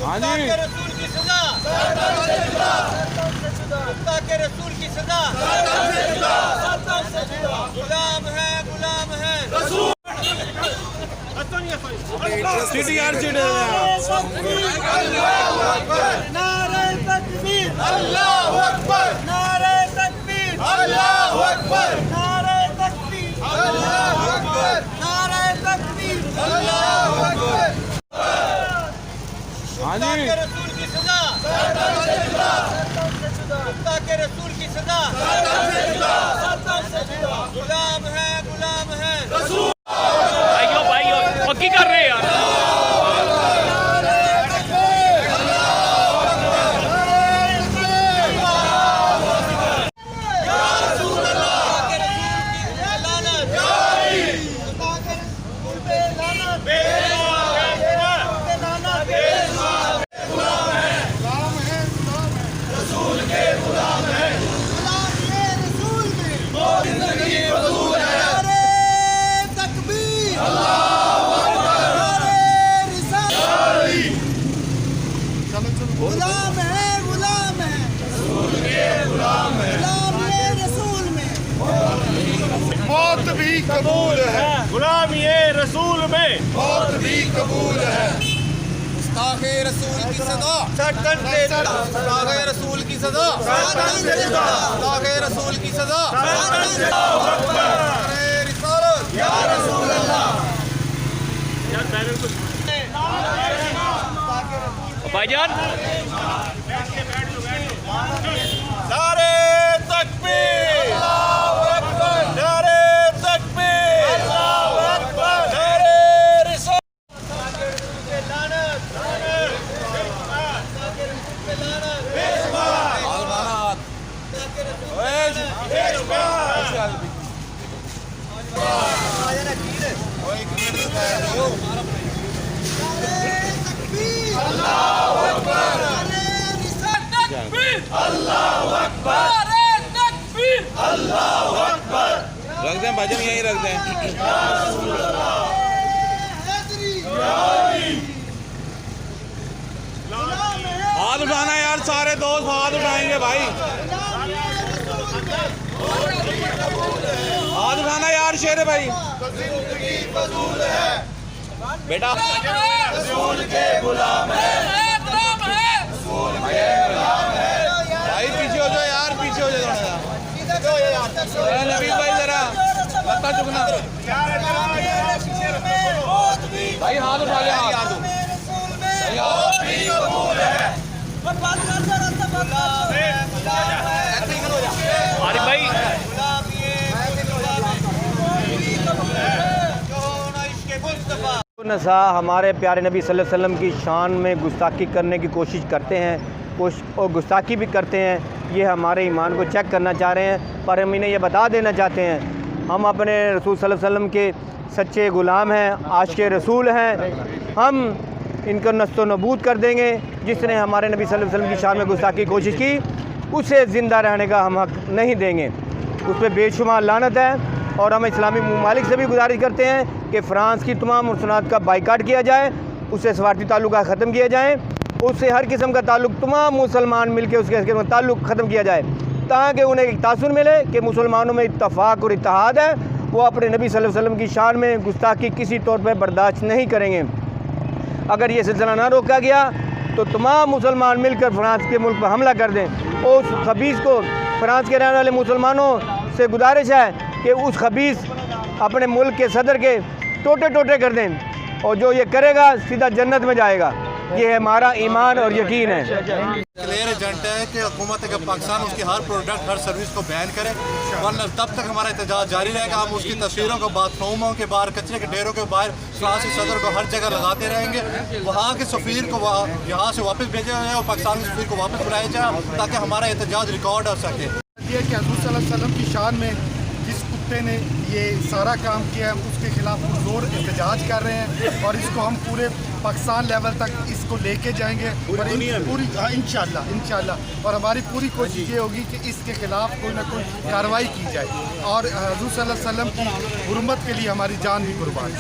हाँ जी रसूल की सजा, के रसूल की सजा, गुलाम है नारे तकबीर, अल्लाहू अकबर, नारे तकबीर, अल्लाहू अकबर, नारे तकबीर, अल्लाहू अकबर, नारे तकबीर, अल्लाहू अकबर। हाँ जी के रसूल की सजा, के रसूल की सजा, गुलाम है भाइयों पक्की कर रहे हैं यार। गुलाम है रसूल ये रसूल में मौत भी कबूल है, गुलाम ये रसूल में मौत भी कबूल है। गुस्ताखे रसूल की सजा, गुस्ताखे रसूल की सजा, गुस्ताखे रसूल की सजा, रिसालत या रसूल अल्लाह। भाईजान नारे तकबीर, नारे तकबीर, नारे रख दें भाजन यहीं रख दें। हाथ उठाना यार, सारे दोस्त हाथ उठाएंगे भाई, हाथ उठाना यार शेर भाई। बेटा रसूल के गुलाम है, भाई पीछे हो जाओ यार, पीछे हो जाओ थोड़ा। नबील भाई जरा लत्ता चुकना भाई, हाथ उठा ले हाथ। आरिफ भाई नसा हमारे प्यारे नबी सल्लल्लाहु अलैहि वसल्लम की शान में गुस्ताखी करने की कोशिश करते हैं और गुस्ताखी भी करते हैं। ये हमारे ईमान को चेक करना चाह रहे हैं, पर हम इन्हें ये बता देना चाहते हैं हम अपने रसूल सल्लल्लाहु अलैहि वसल्लम के सच्चे ग़ुलाम हैं, आशिक़ रसूल हैं। हम इनको नस्तो नबूद कर देंगे। जिसने हमारे नबी सल्लल्लाहु अलैहि वसल्लम की शान में गुस्ताखी की कोशिश की, उसे ज़िंदा रहने का हम हक़ नहीं देंगे। उस पर बेशुमार लानत है। और हम इस्लामी ममालिक से भी गुजारिश करते हैं कि फ़्रांस की तमाम मुसनात का बाइकाट किया जाए, उससे सफारती ताल्लुक़ ख़त्म किए जाएँ, उससे हर किस्म का ताल्लुक़ तमाम मुसलमान मिल के उसके ताल्लुक़ ख़त्म किया जाए, ताकि उन्हें एक तासुर मिले कि मुसलमानों में इत्तफ़ाक़ और इत्तेहाद है। वो अपने नबी सल्लल्लाहु अलैहि वसल्लम की शान में गुस्ताखी किसी तौर पर बर्दाश्त नहीं करेंगे। अगर ये सिलसिला ना रोका गया तो तमाम मुसलमान मिलकर फ़्रांस के मुल्क पर हमला कर दें। और उस खबीस को, फ़्रांस के रहने वाले मुसलमानों से गुजारिश है कि उस खबीस अपने मुल्क के सदर के टोटे टोटे कर दें, और जो ये करेगा सीधा जन्नत में जाएगा। ये हमारा ईमान और यकीन है। क्लियर एजेंट है कि हुकूमत पाकिस्तान उसकी हर प्रोडक्ट, हर सर्विस को बैन करे, वरना तब तक हमारा एहतजाज जारी रहेगा। हम उसकी तस्वीरों को बाथरूमों के बाहर, कचरे के ढेरों के बाहर, फ्रांसी सदर को हर जगह लगाते रहेंगे। वहाँ के सफ़ीर को यहाँ से वापस भेजा जाए और पाकिस्तान के सफ़ीर को वापस बुलाया जाए, ताकि हमारा एहतजाज रिकॉर्ड हो सके। ये कि हज़रत सल्लल्लाहु अलैहि वसल्लम की शान में जिस कुत्ते ने ये सारा काम किया है, उसके खिलाफ पुरजोर एहतजाज कर रहे हैं और इसको हम पूरे पाकिस्तान लेवल तक इसको लेके जाएंगे और पूरी इंशाअल्लाह और हमारी पूरी कोशिश ये होगी कि इसके खिलाफ कोई ना कोई कार्रवाई की जाए और हुज़ूर सल्लल्लाहु अलैहि वसल्लम की हुर्मत के लिए हमारी जान भी कुर्बान है।